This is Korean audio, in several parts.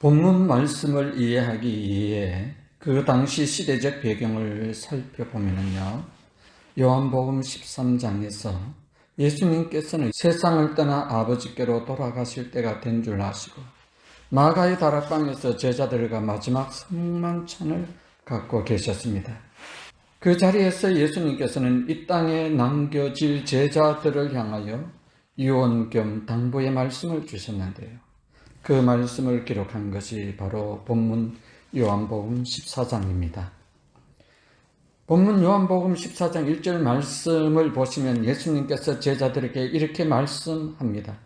본문 말씀을 이해하기 위해 그 당시 시대적 배경을 살펴보면요, 요한복음 13장에서 예수님께서는 세상을 떠나 아버지께로 돌아가실 때가 된 줄 아시고 마가의 다락방에서 제자들과 마지막 성만찬을 갖고 계셨습니다. 그 자리에서 예수님께서는 이 땅에 남겨질 제자들을 향하여 유언 겸 당부의 말씀을 주셨는데요, 그 말씀을 기록한 것이 바로 본문 요한복음 14장입니다. 본문 요한복음 14장 1절 말씀을 보시면 예수님께서 제자들에게 이렇게 말씀합니다.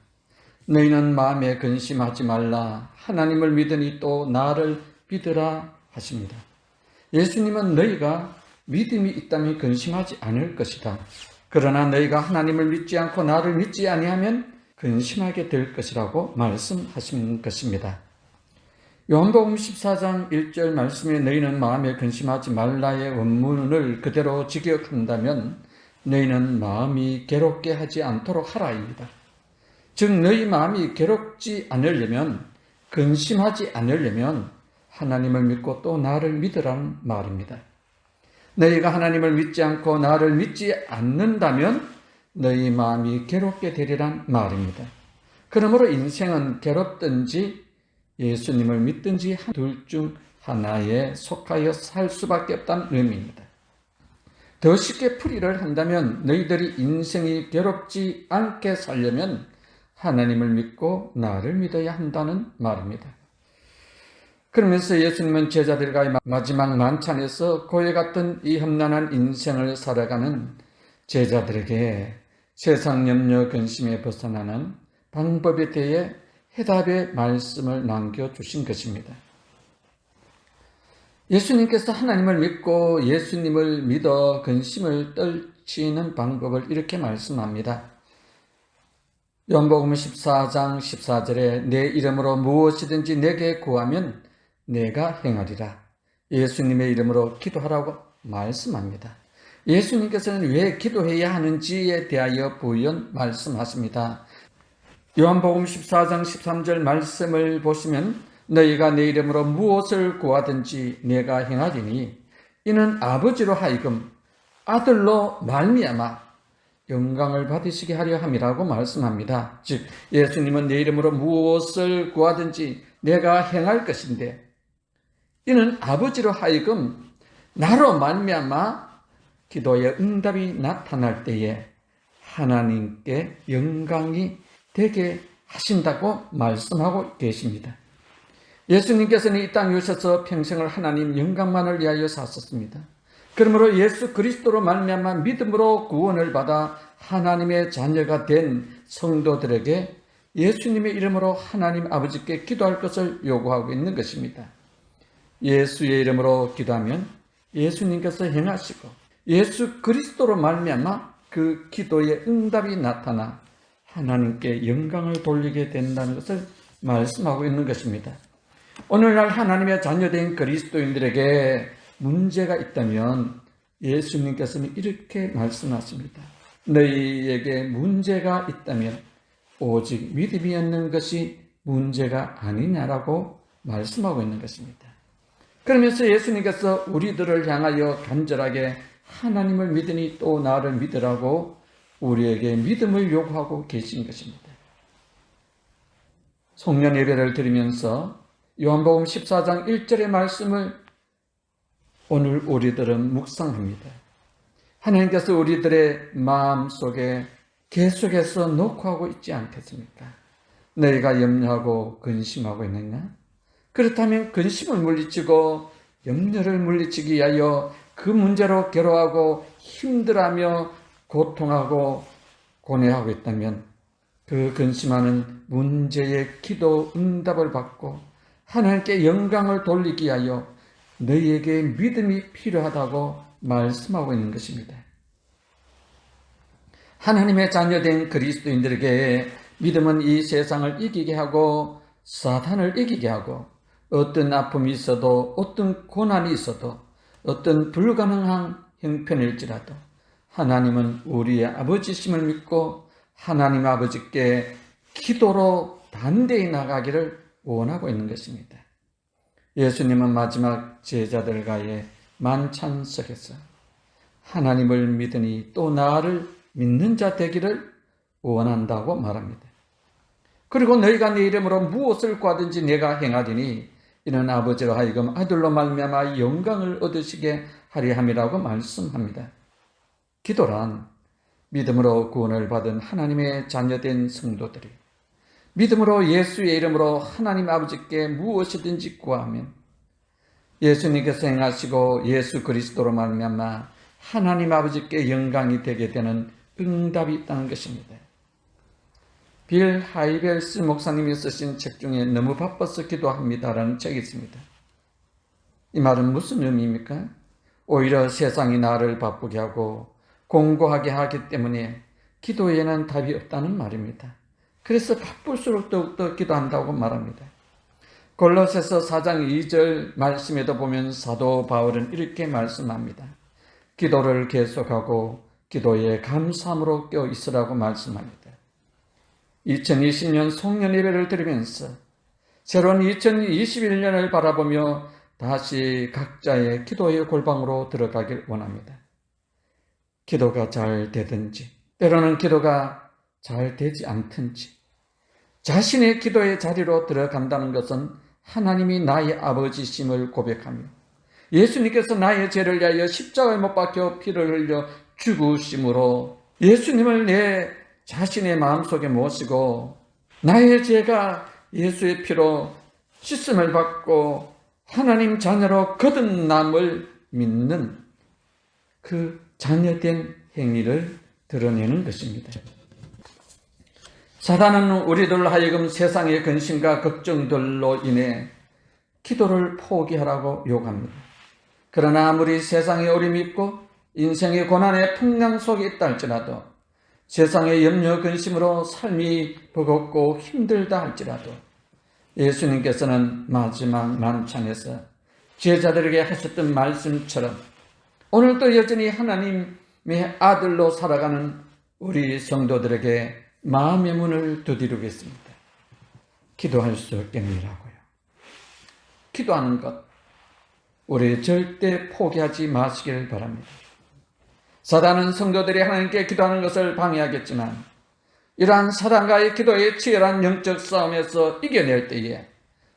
너희는 마음에 근심하지 말라. 하나님을 믿으니 또 나를 믿으라 하십니다. 예수님은 너희가 믿음이 있다면 근심하지 않을 것이다. 그러나 너희가 하나님을 믿지 않고 나를 믿지 아니하면 근심하게 될 것이라고 말씀하신 것입니다. 요한복음 14장 1절 말씀에 너희는 마음에 근심하지 말라의 원문을 그대로 직역한다면 너희는 마음이 괴롭게 하지 않도록 하라입니다. 즉 너희 마음이 괴롭지 않으려면, 근심하지 않으려면 하나님을 믿고 또 나를 믿으라는 말입니다. 너희가 하나님을 믿지 않고 나를 믿지 않는다면 너희 마음이 괴롭게 되리란 말입니다. 그러므로 인생은 괴롭든지 예수님을 믿든지 둘 중 하나에 속하여 살 수밖에 없다는 의미입니다. 더 쉽게 풀이를 한다면 너희들이 인생이 괴롭지 않게 살려면 하나님을 믿고 나를 믿어야 한다는 말입니다. 그러면서 예수님은 제자들과의 마지막 만찬에서 고해 같은 이 험난한 인생을 살아가는 제자들에게 세상 염려 근심에 벗어나는 방법에 대해 해답의 말씀을 남겨주신 것입니다. 예수님께서 하나님을 믿고 예수님을 믿어 근심을 떨치는 방법을 이렇게 말씀합니다. 요한복음 14장 14절에 내 이름으로 무엇이든지 내게 구하면 내가 행하리라. 예수님의 이름으로 기도하라고 말씀합니다. 예수님께서는 왜 기도해야 하는지에 대하여 부연 말씀하십니다. 요한복음 14장 13절 말씀을 보시면 너희가 내 이름으로 무엇을 구하든지 내가 행하리니 이는 아버지로 하여금 아들로 말미암아 영광을 받으시게 하려 함이라고 말씀합니다. 즉 예수님은 내 이름으로 무엇을 구하든지 내가 행할 것인데 이는 아버지로 하여금 나로 말미암아 기도의 응답이 나타날 때에 하나님께 영광이 되게 하신다고 말씀하고 계십니다. 예수님께서는 이 땅에 오셔서 평생을 하나님 영광만을 위하여 사셨습니다. 그러므로 예수 그리스도로 말미암아 믿음으로 구원을 받아 하나님의 자녀가 된 성도들에게 예수님의 이름으로 하나님 아버지께 기도할 것을 요구하고 있는 것입니다. 예수의 이름으로 기도하면 예수님께서 행하시고 예수 그리스도로 말미암아 그 기도의 응답이 나타나 하나님께 영광을 돌리게 된다는 것을 말씀하고 있는 것입니다. 오늘날 하나님의 자녀된 그리스도인들에게 문제가 있다면 예수님께서는 이렇게 말씀하십니다. 너희에게 문제가 있다면 오직 믿음이 없는 것이 문제가 아니냐라고 말씀하고 있는 것입니다. 그러면서 예수님께서 우리들을 향하여 간절하게 하나님을 믿으니 또 나를 믿으라고 우리에게 믿음을 요구하고 계신 것입니다. 송년 예배를 드리면서 요한복음 14장 1절의 말씀을 오늘 우리들은 묵상합니다. 하나님께서 우리들의 마음속에 계속해서 녹화하고 있지 않겠습니까? 너희가 염려하고 근심하고 있느냐? 그렇다면 근심을 물리치고 염려를 물리치기 위하여 그 문제로 괴로워하고 힘들어하며 고통하고 고뇌하고 있다면 그 근심하는 문제의 기도 응답을 받고 하나님께 영광을 돌리기 위하여 너희에게 믿음이 필요하다고 말씀하고 있는 것입니다. 하나님의 자녀된 그리스도인들에게 믿음은 이 세상을 이기게 하고 사탄을 이기게 하고 어떤 아픔이 있어도 어떤 고난이 있어도 어떤 불가능한 형편일지라도 하나님은 우리의 아버지심을 믿고 하나님 아버지께 기도로 담대히 나가기를 원하고 있는 것입니다. 예수님은 마지막 제자들과의 만찬석에서 하나님을 믿으니 또 나를 믿는 자 되기를 원한다고 말합니다. 그리고 너희가 내 이름으로 무엇을 구하든지 내가 행하리니 이는 아버지로 하여금 아들로 말미암아 영광을 얻으시게 하리 함이라고 말씀합니다. 기도란 믿음으로 구원을 받은 하나님의 자녀된 성도들이 믿음으로 예수의 이름으로 하나님 아버지께 무엇이든지 구하면 예수님께서 행하시고 예수 그리스도로 말미암아 하나님 아버지께 영광이 되게 되는 응답이 있다는 것입니다. 빌 하이벨스 목사님이 쓰신 책 중에 너무 바빠서 기도합니다라는 책이 있습니다. 이 말은 무슨 의미입니까? 오히려 세상이 나를 바쁘게 하고 공고하게 하기 때문에 기도에는 답이 없다는 말입니다. 그래서 바쁠수록 더욱더 기도한다고 말합니다. 골로새서 4장 2절 말씀에도 보면 사도 바울은 이렇게 말씀합니다. 기도를 계속하고 기도에 감사함으로 껴 있으라고 말씀합니다. 2020년 송년 예배를 드리면서 새로운 2021년을 바라보며 다시 각자의 기도의 골방으로 들어가길 원합니다. 기도가 잘 되든지 때로는 기도가 잘 되지 않든지 자신의 기도의 자리로 들어간다는 것은 하나님이 나의 아버지심을 고백하며 예수님께서 나의 죄를 위하여 십자가에 못 박혀 피를 흘려 죽으심으로 예수님을 내 자신의 마음속에 모시고 나의 죄가 예수의 피로 씻음을 받고 하나님 자녀로 거듭남을 믿는 그 자녀된 행위를 드러내는 것입니다. 사단은 우리들 하여금 세상의 근심과 걱정들로 인해 기도를 포기하라고 요구합니다. 그러나 아무리 세상의 어림이 있고 인생의 고난의 풍랑 속에 있다 할지라도 세상의 염려 근심으로 삶이 버겁고 힘들다 할지라도 예수님께서는 마지막 만찬에서 제자들에게 하셨던 말씀처럼 오늘도 여전히 하나님의 아들로 살아가는 우리 성도들에게 마음의 문을 두드리고 있습니다. 기도할 수 없겠느라고요. 기도하는 것 우리 절대 포기하지 마시길 바랍니다. 사단은 성도들이 하나님께 기도하는 것을 방해하겠지만 이러한 사단과의 기도의 치열한 영적 싸움에서 이겨낼 때에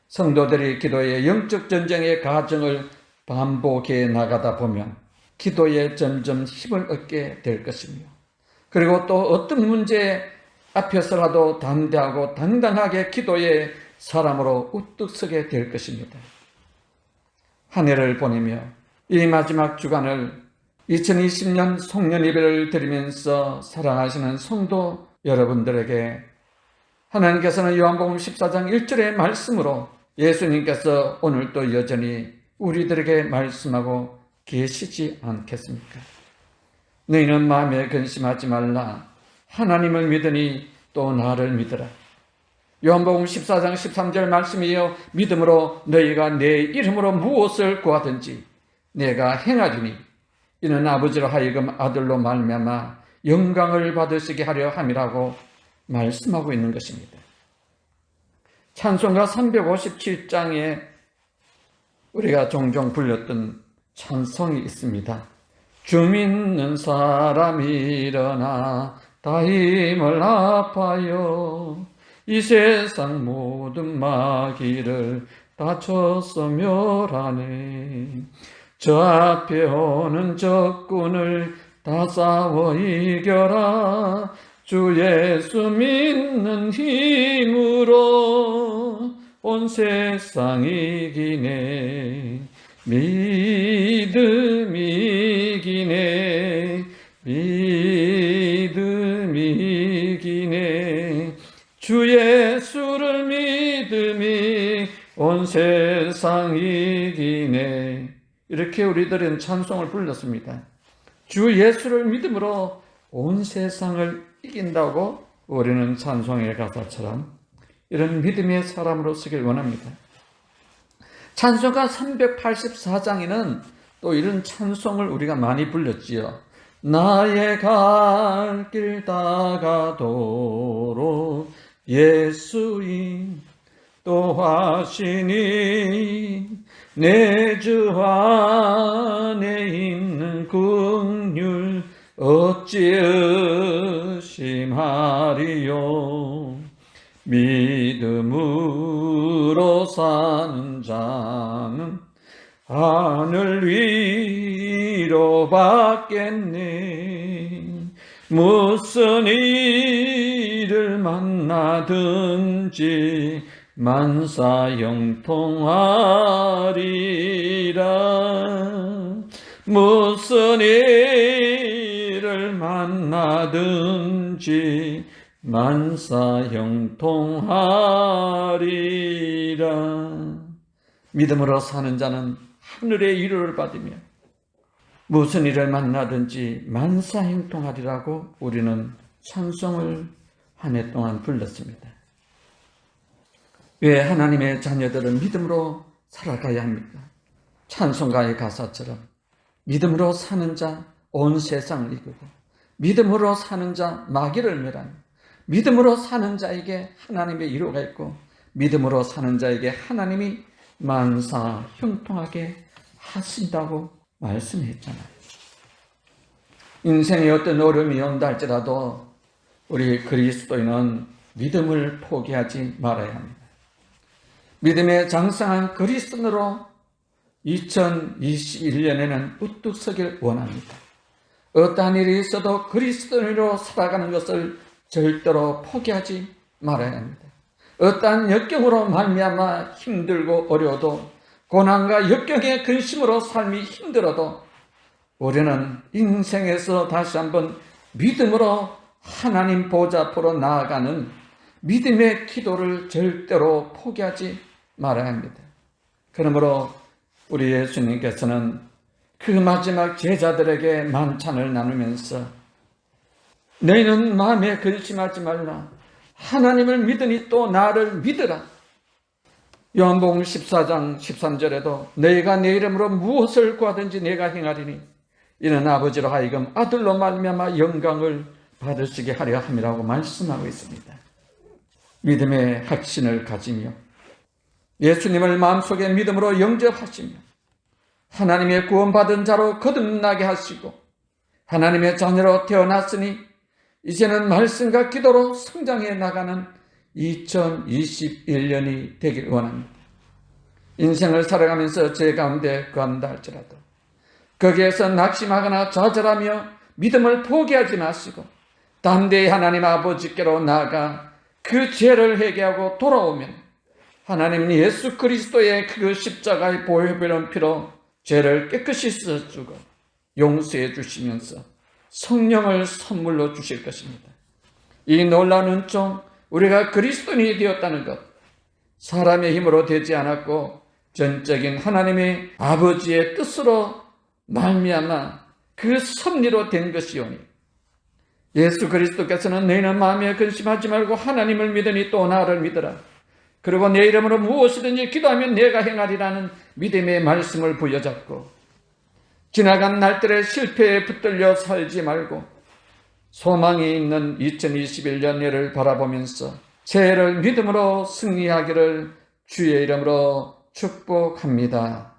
성도들이 기도의 영적 전쟁의 과정을 반복해 나가다 보면 기도에 점점 힘을 얻게 될 것이며 그리고 또 어떤 문제 앞에서라도 담대하고 당당하게 기도의 사람으로 우뚝 서게 될 것입니다. 한 해를 보내며 이 마지막 주간을 2020년 송년 예배를 드리면서 사랑하시는 성도 여러분들에게 하나님께서는 요한복음 14장 1절의 말씀으로 예수님께서 오늘도 여전히 우리들에게 말씀하고 계시지 않겠습니까? 너희는 마음에 근심하지 말라. 하나님을 믿으니 또 나를 믿으라. 요한복음 14장 13절 말씀이요 믿음으로 너희가 내 이름으로 무엇을 구하든지 내가 행하리니 이는 아버지로 하여금 아들로 말미암아 영광을 받으시게 하려 함이라고 말씀하고 있는 것입니다. 찬송가 357장에 우리가 종종 불렸던 찬송이 있습니다. 주 믿는 사람 일어나 다 힘을 합하여 이 세상 모든 마귀를 다 쳐서 멸하네. 저 앞에 오는 적군을 다 싸워 이겨라. 주 예수 믿는 힘으로 온 세상 이기네. 믿음이 이기네. 믿음이 이기네. 주 예수를 믿음이 온 세상 이기네. 이렇게 우리들은 찬송을 불렀습니다. 주 예수를 믿음으로 온 세상을 이긴다고 우리는 찬송의 가사처럼 이런 믿음의 사람으로 서길 원합니다. 찬송가 384장에는 또 이런 찬송을 우리가 많이 불렀지요. 나의 갈 길 다가도록 예수인 또 하시니 내 주 안에 있는 긍휼 어찌 의심하리요. 믿음으로 사는 자는 하늘 위로 받겠네. 무슨 일을 만나든지 만사 형통하리라. 무슨 일을 만나든지 만사 형통하리라. 믿음으로 사는 자는 하늘의 위로를 받으며 무슨 일을 만나든지 만사 형통하리라고 우리는 찬송을 한 해 동안 불렀습니다. 왜 하나님의 자녀들은 믿음으로 살아가야 합니까? 찬송가의 가사처럼 믿음으로 사는 자 온 세상을 이기고 믿음으로 사는 자 마귀를 멸하며 믿음으로 사는 자에게 하나님의 위로가 있고 믿음으로 사는 자에게 하나님이 만사 형통하게 하신다고 말씀했잖아요. 인생에 어떤 어려움이 온다 할지라도 우리 그리스도인은 믿음을 포기하지 말아야 합니다. 믿음에 장성한 그리스도인으로 2021년에는 우뚝 서길 원합니다. 어떠한 일이 있어도 그리스도인으로 살아가는 것을 절대로 포기하지 말아야 합니다. 어떠한 역경으로 말미암아 힘들고 어려워도 고난과 역경의 근심으로 삶이 힘들어도 우리는 인생에서 다시 한번 믿음으로 하나님 보좌 앞으로 나아가는 믿음의 기도를 절대로 포기하지 말아야 합니다. 그러므로 우리 예수님께서는 그 마지막 제자들에게 만찬을 나누면서 너희는 마음에 근심하지 말라. 하나님을 믿으니 또 나를 믿으라. 요한복음 14장 13절에도 너희가 내 이름으로 무엇을 구하든지 내가 행하리니 이는 아버지로 하여금 아들로 말미암아 영광을 받으시게 하려 함이라고 말씀하고 있습니다. 믿음의 확신을 가지며 예수님을 마음속에 믿음으로 영접하시며 하나님의 구원받은 자로 거듭나게 하시고 하나님의 자녀로 태어났으니 이제는 말씀과 기도로 성장해 나가는 2021년이 되길 원합니다. 인생을 살아가면서 제 가운데 거한다 할지라도 거기에서 낙심하거나 좌절하며 믿음을 포기하지 마시고 담대히 하나님 아버지께로 나아가 그 죄를 회개하고 돌아오면 하나님 예수 그리스도의 그 십자가의 보혈변 피로 죄를 깨끗이 씻어주고 용서해 주시면서 성령을 선물로 주실 것입니다. 이 놀라운 은총, 우리가 그리스도인이 되었다는 것, 사람의 힘으로 되지 않았고 전적인 하나님의 아버지의 뜻으로 말미암아 그 섭리로 된 것이오니 예수 그리스도께서는 너희는 마음에 근심하지 말고 하나님을 믿으니 또 나를 믿으라. 그리고 내 이름으로 무엇이든지 기도하면 내가 행하리라는 믿음의 말씀을 부여잡고 지나간 날들의 실패에 붙들려 살지 말고 소망이 있는 2021년을 바라보면서 새해를 믿음으로 승리하기를 주의 이름으로 축복합니다.